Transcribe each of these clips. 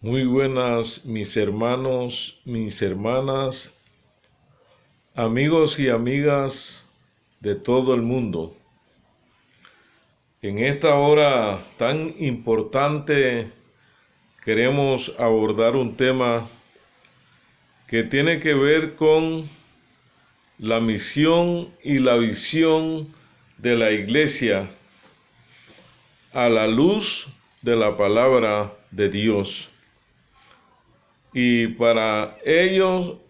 Muy buenas, mis hermanos, mis hermanas, amigos y amigas de todo el mundo. En esta hora tan importante queremos abordar un tema que tiene que ver con la misión y la visión de la Iglesia a la luz de la palabra de Dios. Y para ello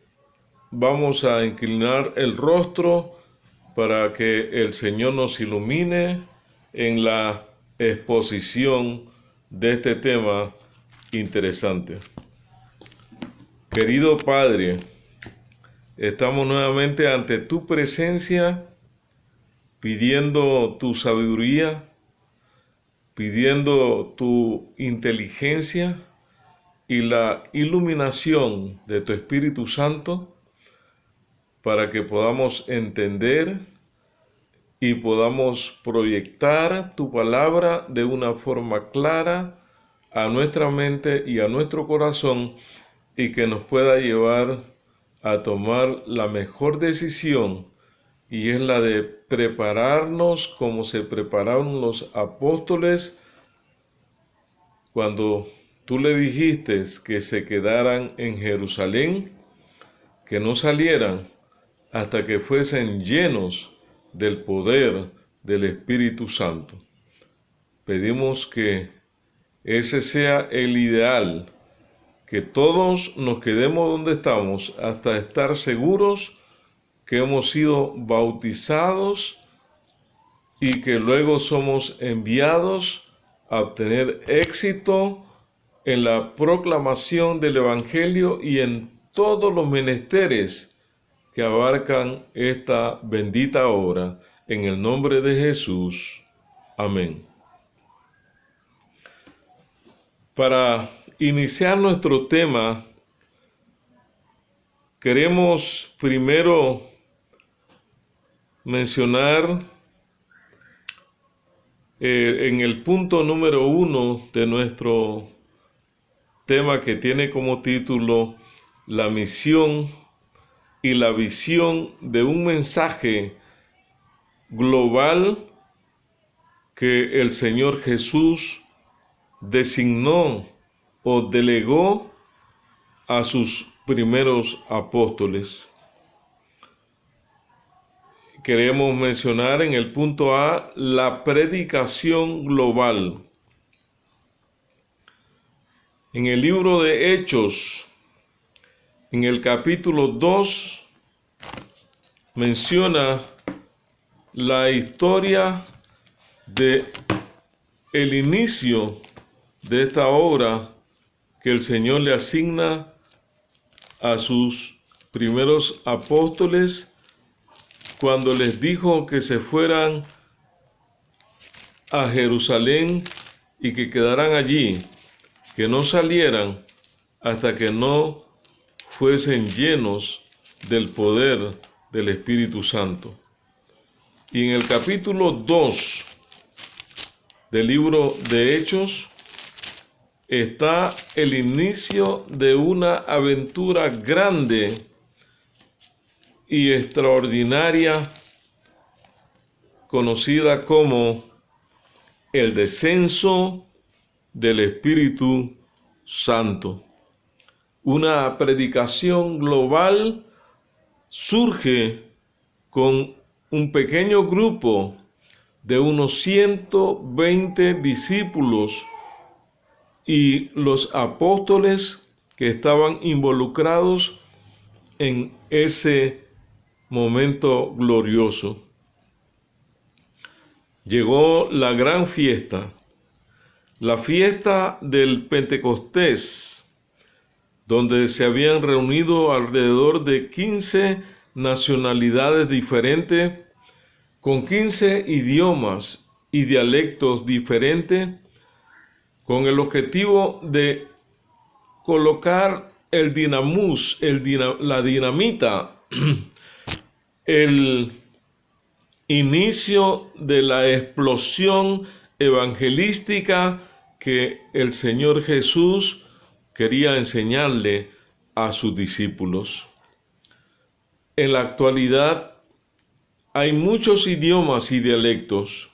vamos a inclinar el rostro para que el Señor nos ilumine en la exposición de este tema interesante. Querido Padre, estamos nuevamente ante tu presencia pidiendo tu sabiduría, pidiendo tu inteligencia y la iluminación de tu Espíritu Santo para que podamos entender y podamos proyectar tu palabra de una forma clara a nuestra mente y a nuestro corazón y que nos pueda llevar a tomar la mejor decisión, y es la de prepararnos como se prepararon los apóstoles cuando tú le dijiste que se quedaran en Jerusalén, que no salieran hasta que fuesen llenos del poder del Espíritu Santo. Pedimos que ese sea el ideal, que todos nos quedemos donde estamos hasta estar seguros que hemos sido bautizados y que luego somos enviados a obtener éxito en la proclamación del Evangelio y en todos los menesteres que abarcan esta bendita obra. En el nombre de Jesús. Amén. Para iniciar nuestro tema, queremos primero mencionar en el punto número 1 de nuestro tema, que tiene como título la misión y la visión de un mensaje global que el Señor Jesús designó o delegó a sus primeros apóstoles. Queremos mencionar en el punto A la predicación global. En el libro de Hechos, en el capítulo 2, menciona la historia de el inicio de esta obra que el Señor le asigna a sus primeros apóstoles cuando les dijo que se fueran a Jerusalén y que quedaran allí, que no salieran hasta que no fuesen llenos del poder del Espíritu Santo. Y en el capítulo 2 del libro de Hechos está el inicio de una aventura grande y extraordinaria conocida como el descenso del Espíritu Santo. Una predicación global surge con un pequeño grupo de unos 120 discípulos y los apóstoles que estaban involucrados en ese momento glorioso. Llegó la gran fiesta, la fiesta del Pentecostés, donde se habían reunido alrededor de 15 nacionalidades diferentes, con 15 idiomas y dialectos diferentes, con el objetivo de colocar el dinamus, la dinamita, el inicio de la explosión evangelística que el Señor Jesús quería enseñarle a sus discípulos. En la actualidad hay muchos idiomas y dialectos.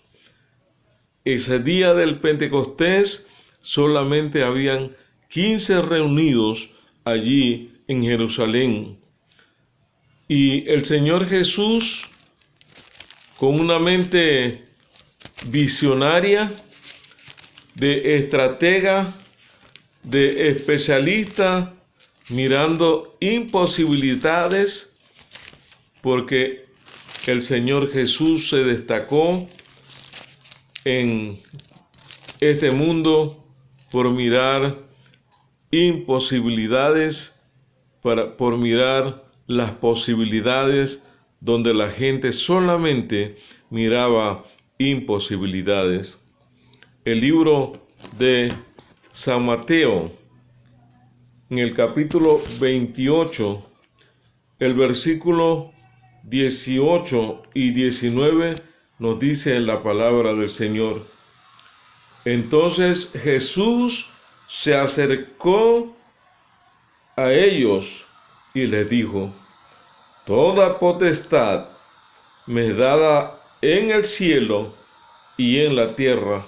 Ese día del Pentecostés solamente habían 15 reunidos allí en Jerusalén. Y el Señor Jesús, con una mente visionaria, de estratega, de especialista, mirando imposibilidades, porque el Señor Jesús se destacó en este mundo por mirar imposibilidades, por mirar las posibilidades donde la gente solamente miraba imposibilidades. El libro de San Mateo, en el capítulo 28, el versículo 18 y 19 nos dice la palabra del Señor. Entonces Jesús se acercó a ellos y les dijo: toda potestad me es dada en el cielo y en la tierra.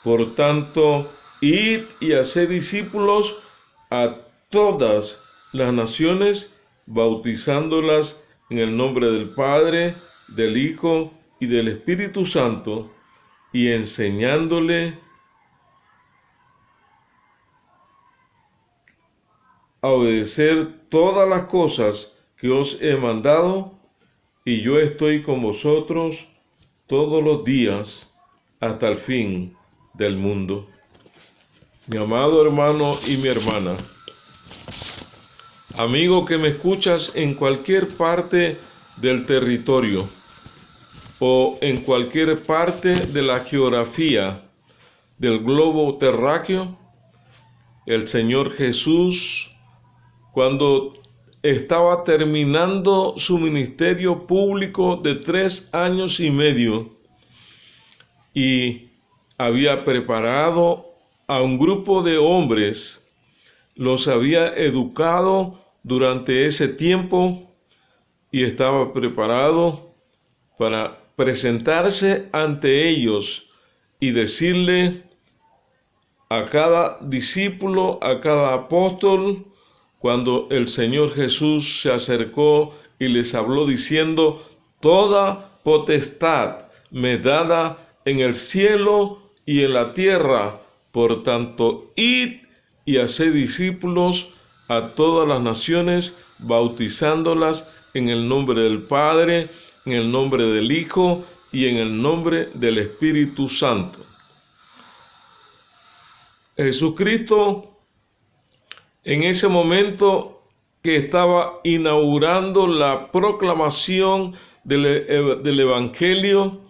Por tanto, id y haced discípulos a todas las naciones, bautizándolas en el nombre del Padre, del Hijo y del Espíritu Santo, y enseñándole a obedecer todas las cosas que os he mandado, y yo estoy con vosotros todos los días hasta el fin del mundo. Mi amado hermano y mi hermana, amigo que me escuchas en cualquier parte del territorio o en cualquier parte de la geografía del globo terráqueo, el Señor Jesús, cuando estaba terminando su ministerio público de 3 años y medio y había preparado a un grupo de hombres, los había educado durante ese tiempo y estaba preparado para presentarse ante ellos y decirle a cada discípulo, a cada apóstol, cuando el Señor Jesús se acercó y les habló diciendo: toda potestad me es dada en el cielo y en la tierra, por tanto, id y haced discípulos a todas las naciones, bautizándolas en el nombre del Padre, en el nombre del Hijo y en el nombre del Espíritu Santo. Jesucristo, en ese momento que estaba inaugurando la proclamación del Evangelio,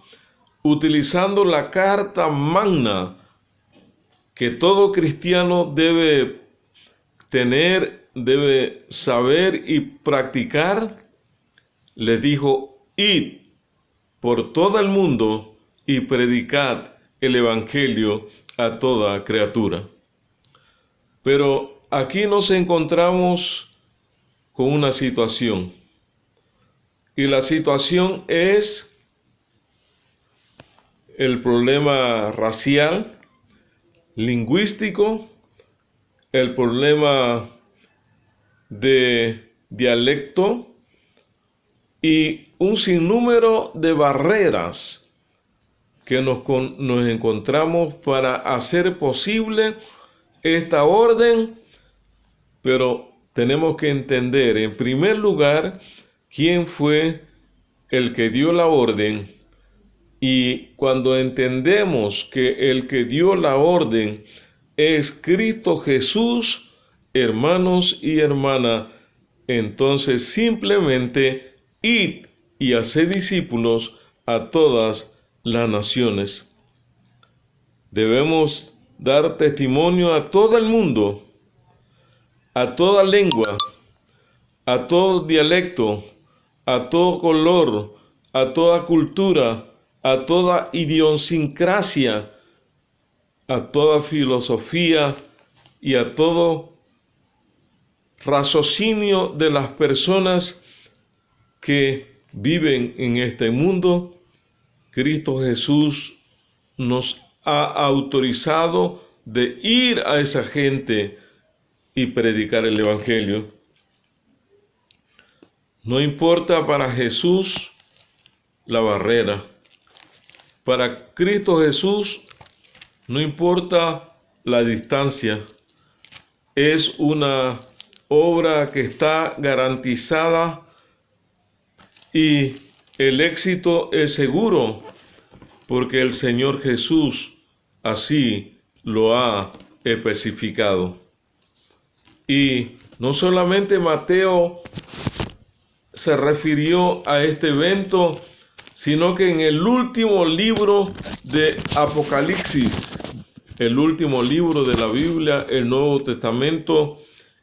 utilizando la carta magna que todo cristiano debe tener, debe saber y practicar, le dijo: id por todo el mundo y predicad el Evangelio a toda criatura. Pero aquí nos encontramos con una situación, y la situación es el problema racial, lingüístico, el problema de dialecto y un sinnúmero de barreras que nos encontramos para hacer posible esta orden. Pero tenemos que entender, en primer lugar, quién fue el que dio la orden. Y cuando entendemos que el que dio la orden es Cristo Jesús, hermanos y hermanas, entonces simplemente id y haced discípulos a todas las naciones. Debemos dar testimonio a todo el mundo, a toda lengua, a todo dialecto, a todo color, a toda cultura, a toda idiosincrasia, a toda filosofía y a todo raciocinio de las personas que viven en este mundo, Cristo Jesús nos ha autorizado de ir a esa gente y predicar el Evangelio. No importa para Jesús la barrera. Para Cristo Jesús no importa la distancia. Es una obra que está garantizada y el éxito es seguro porque el Señor Jesús así lo ha especificado. Y no solamente Mateo se refirió a este evento, sino que en el último libro de Apocalipsis, el último libro de la Biblia, el Nuevo Testamento,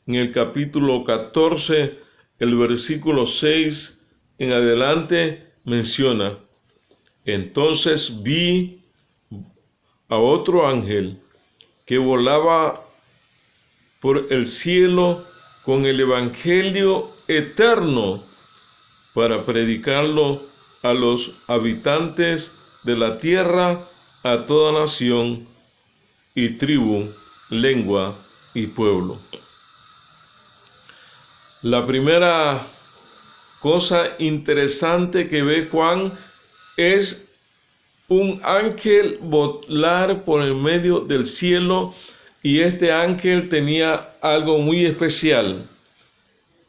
en el capítulo 14, el versículo 6 en adelante, menciona: entonces vi a otro ángel que volaba por el cielo con el Evangelio eterno para predicarlo a los habitantes de la tierra, a toda nación y tribu, lengua y pueblo. La primera cosa interesante que ve Juan es un ángel volar por el medio del cielo, y este ángel tenía algo muy especial.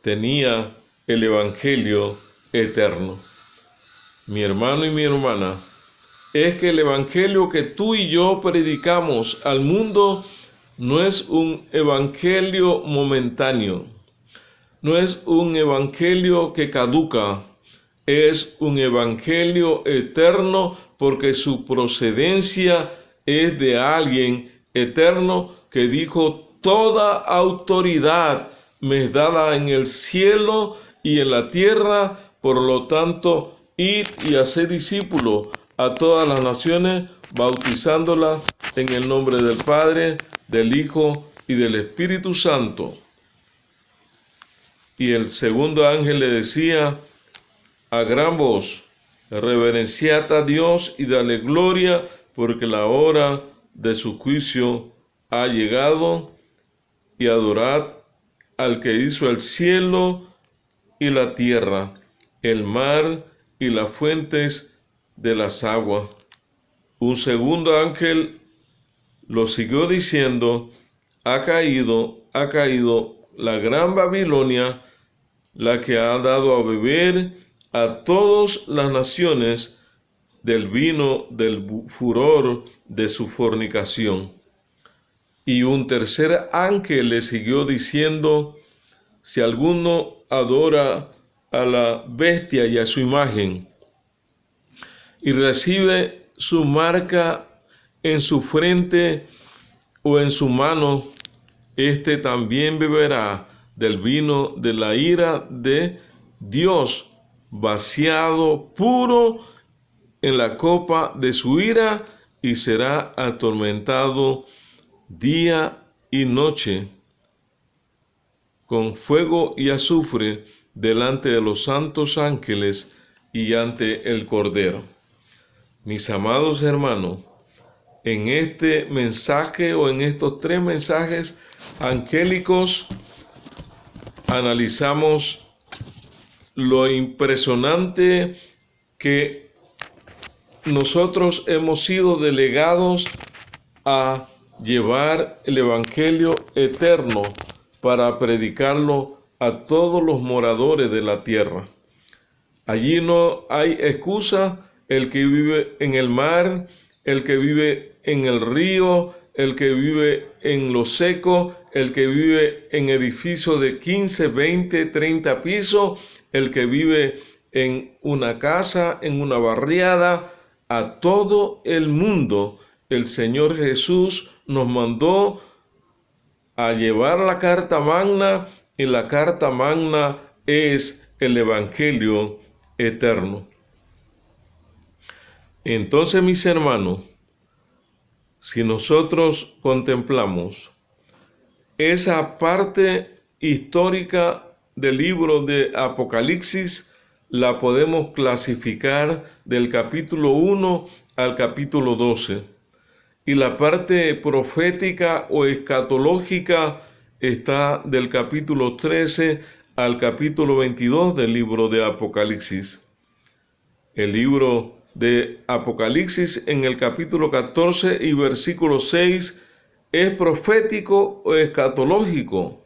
Tenía el Evangelio eterno. Mi hermano y mi hermana, es que el Evangelio que tú y yo predicamos al mundo no es un Evangelio momentáneo, no es un Evangelio que caduca, es un Evangelio eterno porque su procedencia es de alguien eterno que dijo: toda autoridad me es dada en el cielo y en la tierra, por lo tanto, id y haced discípulos a todas las naciones, bautizándolas en el nombre del Padre, del Hijo y del Espíritu Santo. Y el segundo ángel le decía a gran voz: reverenciad a Dios y dale gloria, porque la hora de su juicio ha llegado, y adorad al que hizo el cielo y la tierra, el mar y las fuentes de las aguas. Un segundo ángel lo siguió diciendo: ha caído la gran Babilonia, la que ha dado a beber a todas las naciones del vino del furor de su fornicación. Y un tercer ángel le siguió diciendo: si alguno adora a la bestia y a su imagen, y recibe su marca en su frente o en su mano, éste también beberá del vino de la ira de Dios, vaciado puro en la copa de su ira, y será atormentado día y noche con fuego y azufre delante de los santos ángeles y ante el Cordero. Mis amados hermanos, en este mensaje o en estos tres mensajes angélicos analizamos lo impresionante que nosotros hemos sido delegados a llevar el Evangelio eterno para predicarlo a todos los moradores de la tierra. Allí no hay excusa. El que vive en el mar, el que vive en el río, el que vive en lo seco, el que vive en edificios de 15, 20, 30 pisos, el que vive en una casa, en una barriada, a todo el mundo el Señor Jesús nos mandó a llevar la carta magna, y la carta magna es el Evangelio eterno. Entonces, mis hermanos, si nosotros contemplamos esa parte histórica del libro de Apocalipsis la podemos clasificar del capítulo 1 al capítulo 12. Y la parte profética o escatológica está del capítulo 13 al capítulo 22 del libro de Apocalipsis. El libro de Apocalipsis en el capítulo 14 y versículo 6 es profético o escatológico.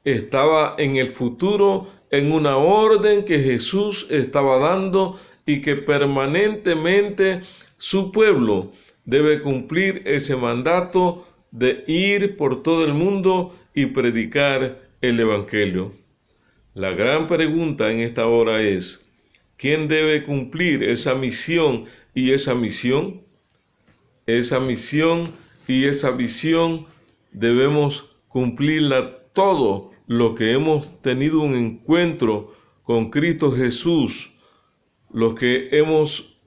Estaba en el futuro en una orden que Jesús estaba dando y que permanentemente su pueblo debe cumplir ese mandato de ir por todo el mundo y predicar el Evangelio. La gran pregunta en esta hora es, ¿quién debe cumplir esa misión y esa misión? Esa misión y esa visión debemos cumplirla todos los que hemos tenido un encuentro con Cristo Jesús, los que hemos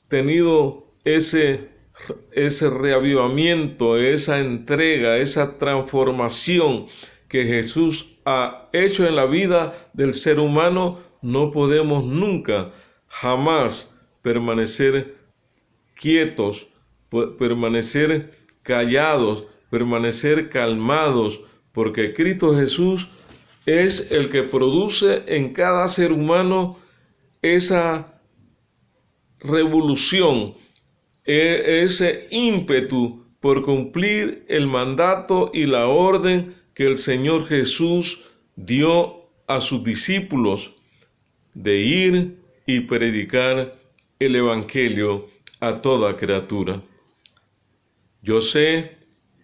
tenido ese reavivamiento, esa entrega, esa transformación que Jesús ha hecho en la vida del ser humano. No podemos nunca, jamás permanecer quietos, permanecer callados, permanecer calmados, porque Cristo Jesús es el que produce en cada ser humano esa revolución, ese ímpetu por cumplir el mandato y la orden que el Señor Jesús dio a sus discípulos de ir y predicar el Evangelio a toda criatura. Yo sé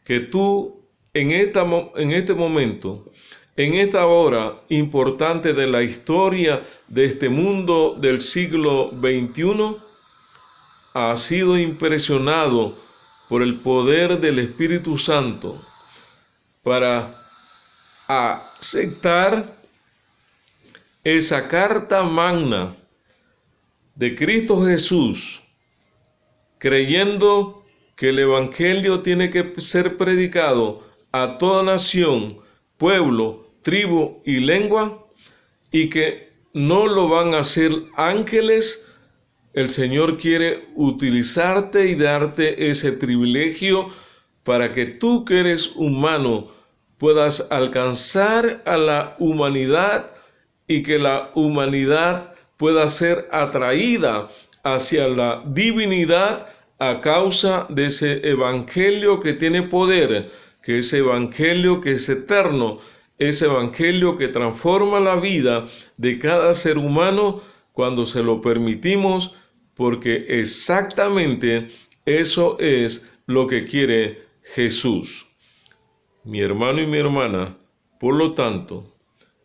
que tú en este momento, en esta hora importante de la historia de este mundo del siglo XXI, has sido impresionado por el poder del Espíritu Santo para aceptar esa carta magna de Cristo Jesús, creyendo que el Evangelio tiene que ser predicado a toda nación, pueblo, tribu y lengua, y que no lo van a hacer ángeles. El Señor quiere utilizarte y darte ese privilegio para que tú, que eres humano, puedas alcanzar a la humanidad y que la humanidad pueda ser atraída hacia la divinidad a causa de ese evangelio que tiene poder, que ese evangelio que es eterno, ese evangelio que transforma la vida de cada ser humano cuando se lo permitimos, porque exactamente eso es lo que quiere Jesús. Mi hermano y mi hermana, por lo tanto,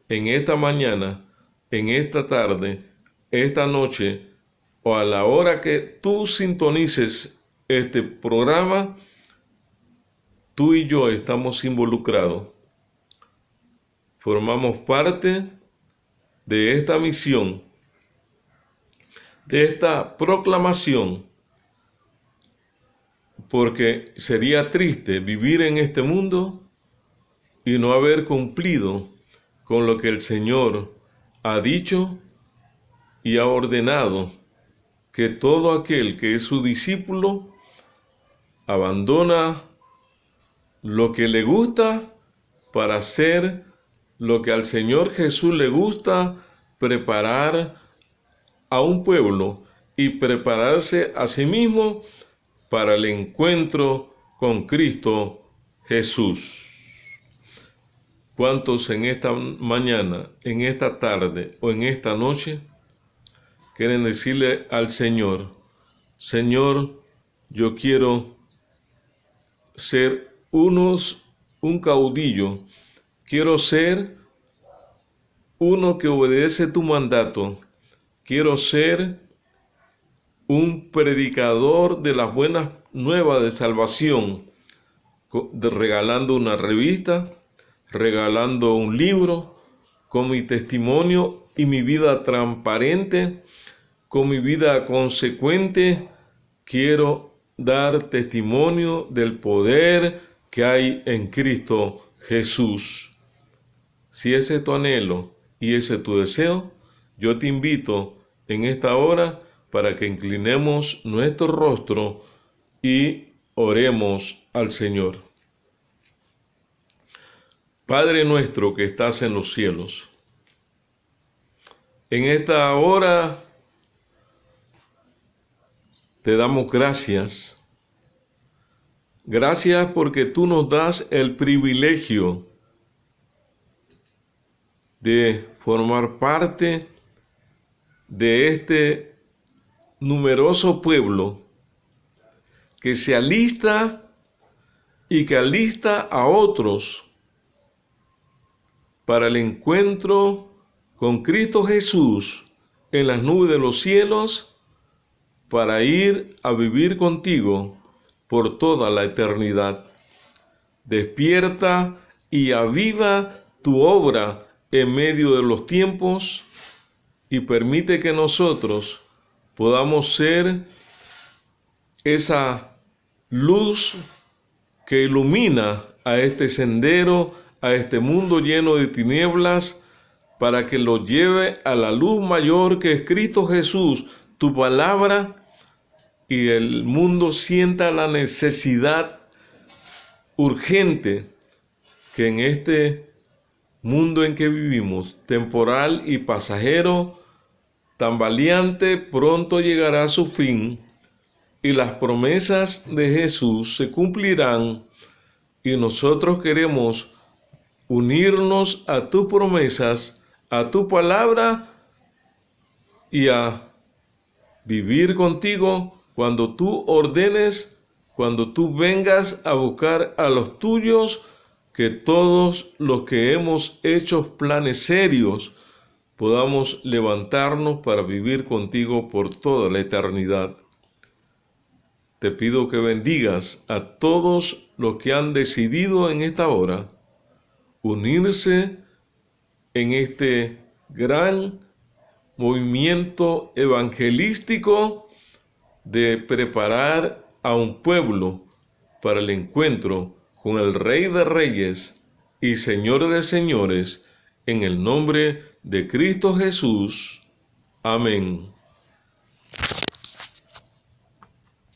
en esta mañana, en esta tarde, esta noche, o a la hora que tú sintonices este programa, tú y yo estamos involucrados. Formamos parte de esta misión, de esta proclamación, porque sería triste vivir en este mundo y no haber cumplido con lo que el Señor ha dicho y ha ordenado, que todo aquel que es su discípulo abandona lo que le gusta para hacer lo que al Señor Jesús le gusta, preparar a un pueblo y prepararse a sí mismo para el encuentro con Cristo Jesús. ¿Cuántos en esta mañana, en esta tarde o en esta noche quieren decirle al Señor: Señor, yo quiero ser un caudillo, quiero ser uno que obedece tu mandato, quiero ser un predicador de las buenas nuevas de salvación, regalando una revista, regalando un libro, con mi testimonio y mi vida transparente, con mi vida consecuente. Quiero dar testimonio del poder que hay en Cristo Jesús. Si ese es tu anhelo y ese es tu deseo, yo te invito en esta hora para que inclinemos nuestro rostro y oremos al Señor. Padre nuestro que estás en los cielos, en esta hora te damos gracias. Gracias porque tú nos das el privilegio de formar parte de este numeroso pueblo que se alista y que alista a otros para el encuentro con Cristo Jesús en las nubes de los cielos, para ir a vivir contigo por toda la eternidad. Despierta y aviva tu obra en medio de los tiempos y permite que nosotros podamos ser esa luz que ilumina a este sendero, a este mundo lleno de tinieblas, para que lo lleve a la luz mayor que es Cristo Jesús, tu palabra, y el mundo sienta la necesidad urgente que en este mundo en que vivimos, temporal y pasajero, tambaleante, pronto llegará a su fin y las promesas de Jesús se cumplirán, y nosotros queremos unirnos a tus promesas, a tu palabra y a vivir contigo cuando tú ordenes, cuando tú vengas a buscar a los tuyos, que todos los que hemos hecho planes serios podamos levantarnos para vivir contigo por toda la eternidad. Te pido que bendigas a todos los que han decidido en esta hora unirse en este gran movimiento evangelístico de preparar a un pueblo para el encuentro con el Rey de Reyes y Señor de Señores, en el nombre de Cristo Jesús. Amén.